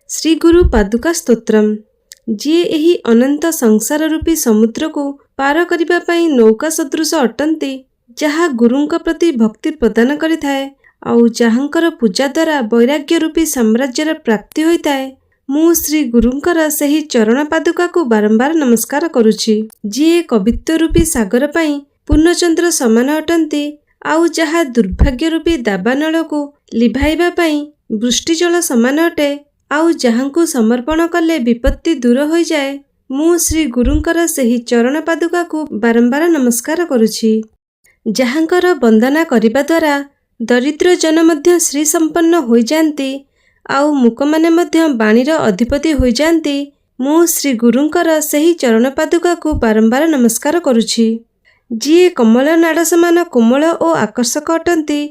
श्री गुरु पादुका स्तोत्रम जी एही अनंत संसार रूपी समुद्र को पार करिबा पई नौका सदृश अटंती, जहा गुरुंक प्रति भक्ति प्रदान करिथाए आउ जहांकर पूजा द्वारा वैराग्य रूपी साम्राज्यर प्राप्ति होइताए। मु श्री गुरुंकर सही चरण पादुका को बारंबार नमस्कार करुछि। जी कवित्व रूपी सागर पई पूर्णचंद्र समान अटंती आउ जहा दुर्भाग्य रूपी दाबानल को लिभाइबा पई वृष्टिजल समान अटे आउ जहांकु समर्पण कले विपत्ति दूर हो जाए। मु श्री गुरुंकर सही चरण पादुका को बारंबार नमस्कार करुछि। जहांकर वंदना करिबा द्वारा दरिद्र जन मध्य श्री संपन्न हो जाती आउ मुक माने मध्य बाणीर अधिपति हो जाती। मु श्री गुरुंकर सही चरण पादुका को बारंबार नमस्कार करुछि। जी कमल नाड़ समान कोमल और आकर्षक अटंती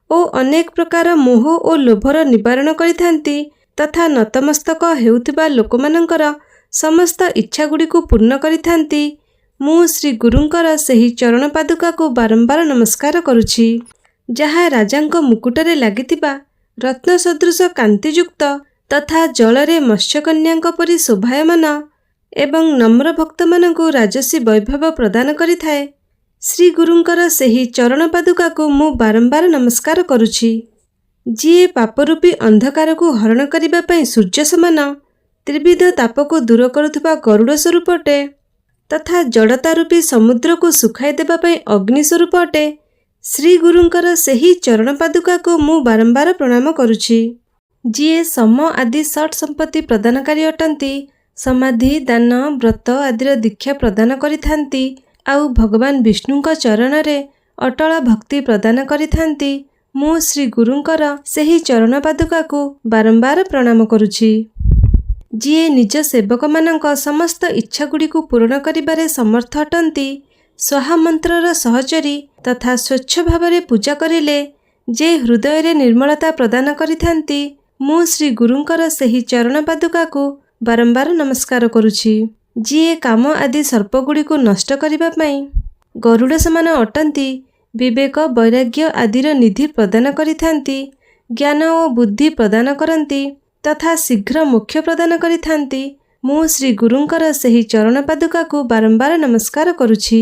ओ अनेक प्रकार मोह और लोभर निवारण करिथांती तथा नतमस्तक हेउथिबा लोकमानंकर समस्त इच्छा गुड़ी को पूर्ण करिथांती। मु श्री गुरुंकर सही चरण पादुका को बारंबार नमस्कार करुछि। जहा राजांक मुकुटरे लागितिबा रत्न सदृश कांतियुक्त तथा जलरे मत्स्यकन्याक परि शोभायमान एवं नम्र भक्त मानकु राजसी वैभव प्रदान करिथाए। श्री गुरुंकर सही चरण पादुका को मु बारंबार नमस्कार करुछि। जी पापरूपी अंधकार को हरण करिबा पई सूर्य समान त्रिविध ताप को दूर करुथुबा गरुड़ स्वरूप अटे तथा जड़ता रूपी समुद्र को सुखाई देबा पई अग्नि स्वरूप अटे। श्री गुरुंकर सही चरण पादुका को मु बारंबार प्रणाम करुछि। जी सम आदि षट संपत्ति प्रदानकारी अटंती, समाधि दान व्रत आदिर दीक्षा प्रदान करिथांती आउ भगवान विष्णुंक चरण रे अटल भक्ति प्रदान करिथांती। मु श्री गुरुंकर सही चरण पादुका को बारंबार प्रणाम करुछि। जी निज सेवक मानक समस्त इच्छा गुड़ी को पूर्ण करिबारे समर्थ अटंती, स्वाहा मंत्रर सहचरी तथा स्वच्छ भावरे पूजा करिले जे हृदय रे निर्मलता प्रदान करिथांती। मु श्री गुरुंकर सही चरण पादुका को बारंबार नमस्कार करुछि। जी काम आदि सर्प गुड़ी को नष्ट करिबा पई गरुड़ समान अटंती, विवेक वैराग्य आदिर निधि प्रदान करिथांती, ज्ञान और बुद्धि प्रदान करती तथा शीघ्र मोक्ष प्रदान करिथांती। मु श्री गुरुंकर सही चरण पादुका को बारंबार नमस्कार करुछि।